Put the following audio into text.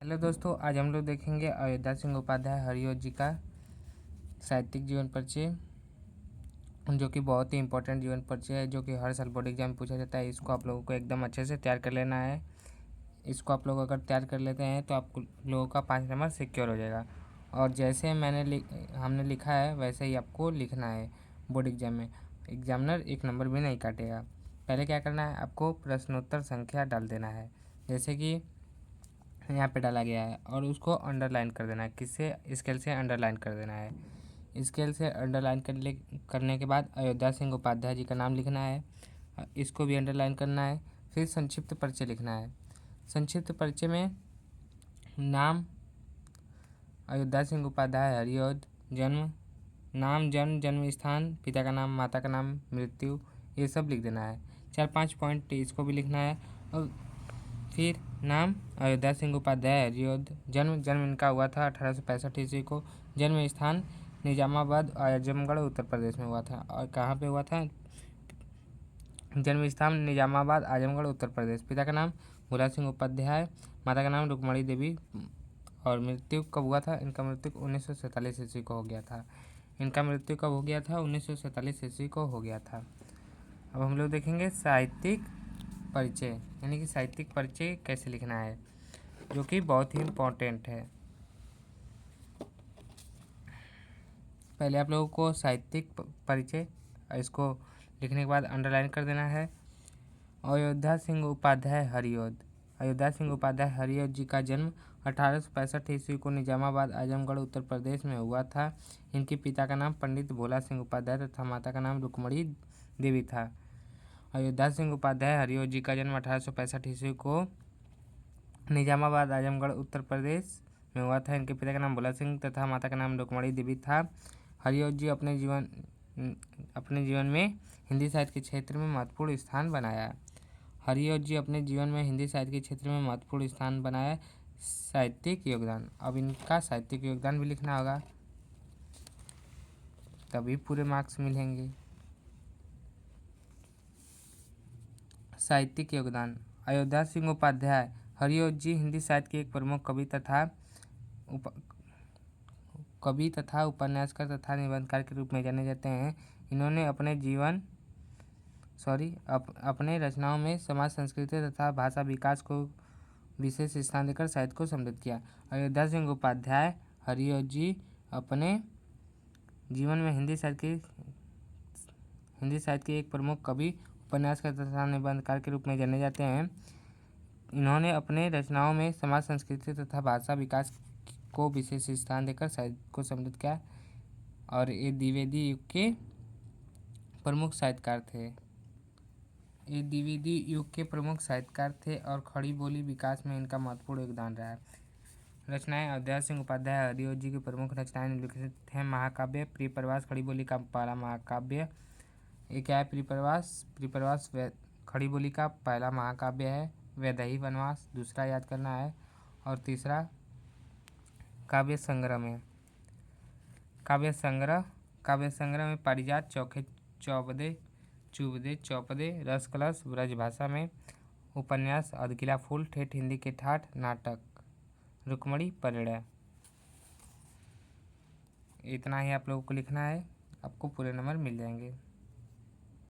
Hello दोस्तों, आज हम लोग देखेंगे अयोध्या सिंह उपाध्याय हरिओ जी का साहित्यिक जीवन परिचय, जो कि बहुत ही इंपॉर्टेंट जीवन परिचय है, जो कि हर साल बोर्ड एग्जाम में पूछा जाता है। इसको आप लोगों को एकदम अच्छे से तैयार कर लेना है। इसको आप लोग अगर तैयार कर लेते हैं तो आप लोगों का 5 नंबर सिक्योर हो जाएगा। और जैसे हमने लिखा है वैसे ही आपको लिखना है बोर्ड एग्जाम में। एग्जामिनर 1 नंबर भी नहीं काटेगा। पहले क्या करना है, आपको प्रश्नोत्तर संख्या डाल देना है, जैसे कि यहाँ पे डाला गया है, और उसको अंडरलाइन कर देना है। किससे? स्केल से अंडरलाइन कर देना है। स्केल से अंडरलाइन करने के बाद अयोध्या सिंह उपाध्याय जी का नाम लिखना है, इसको भी अंडरलाइन करना है। फिर संक्षिप्त परिचय लिखना है। संक्षिप्त परिचय में नाम अयोध्या सिंह उपाध्याय हरिओद, जन्म, नाम, जन्म स्थान, पिता का नाम, माता का नाम, मृत्यु, ये सब लिख देना है। 4-5 पॉइंट इसको भी लिखना है। और फिर नाम अयोध्या सिंह उपाध्याय हरिओद, जन्म इनका हुआ था 1865 ईस्वी को। जन्म स्थान निजामाबाद आजमगढ़ उत्तर प्रदेश में हुआ था। और कहाँ पे हुआ था? जन्म स्थान निजामाबाद आजमगढ़ उत्तर प्रदेश। पिता का नाम भोला सिंह उपाध्याय, माता का नाम रुक्मणी देवी। और मृत्यु कब हुआ था? इनका मृत्यु 1947 ईस्वी को हो गया था। इनका मृत्यु कब हो गया था? 1947 ईस्वी को हो गया था। अब हम लोग देखेंगे साहित्यिक परिचय, यानी कि साहित्यिक परिचय कैसे लिखना है, जो कि बहुत ही इम्पोर्टेंट है। पहले आप लोगों को साहित्यिक परिचय, इसको लिखने के बाद अंडरलाइन कर देना है। अयोध्या सिंह उपाध्याय हरिओद। अयोध्या सिंह उपाध्याय हरिओद जी का जन्म 1865 ईस्वी को निजामाबाद आजमगढ़ उत्तर प्रदेश में हुआ था। इनके पिता का नाम पंडित भोला सिंह उपाध्याय तथा माता का नाम रुक्मणी देवी था। अयोध्या सिंह उपाध्याय हरिओद जी का जन्म 1865 ईस्वी को निजामाबाद आजमगढ़ उत्तर प्रदेश में हुआ था। इनके पिता का नाम भोला सिंह तथा माता का नाम रुक्मणी देवी था। हरिओद जी अपने जीवन में हिंदी साहित्य के क्षेत्र में महत्वपूर्ण स्थान बनाया। हरिओद जी अपने जीवन में हिंदी साहित्य के क्षेत्र में महत्वपूर्ण स्थान बनाया। साहित्यिक योगदान, अब इनका साहित्यिक योगदान भी लिखना होगा, तभी पूरे मार्क्स मिलेंगे। साहित्यिक योगदान, अयोध्या सिंह उपाध्याय हरिओद जी हिंदी साहित्य के एक प्रमुख कवि तथा उपन्यासकार तथा निबंधकार के रूप में जाने जाते हैं। इन्होंने अपने रचनाओं में समाज, संस्कृति तथा भाषा विकास को विशेष स्थान देकर साहित्य को समृद्ध किया। अयोध्या सिंह उपाध्याय हरिओद जी अपने जीवन में हिंदी साहित्य के एक प्रमुख कवि, उपन्यासकार तथा निबंधकार के रूप में जाने जाते हैं। इन्होंने अपने रचनाओं में समाज, संस्कृति तथा भाषा विकास को विशेष स्थान देकर साहित्य को समृद्ध किया। और ये द्विवेदी युग के प्रमुख साहित्यकार थे और खड़ी बोली विकास में इनका महत्वपूर्ण योगदान रहा है। रचनाएं अयोध्या सिंह उपाध्याय हरिओद जी की प्रमुख रचनाएं निम्नलिखित हैं। महाकाव्य प्रिय प्रवास खड़ी बोली का पहला महाकाव्य। ये क्या है? प्रिय प्रवास खड़ी बोली का पहला महाकाव्य है। वैदेही वनवास दूसरा याद करना है। और तीसरा काव्य संग्रह में पारिजात, चौखे चौपदे, रस कलश ब्रजभाषा में, उपन्यास अधकिला फूल, ठेठ हिंदी के ठाठ, नाटक रुक्मणी परिणय। इतना ही आप लोगों को लिखना है, आपको पूरे नंबर मिल जाएंगे।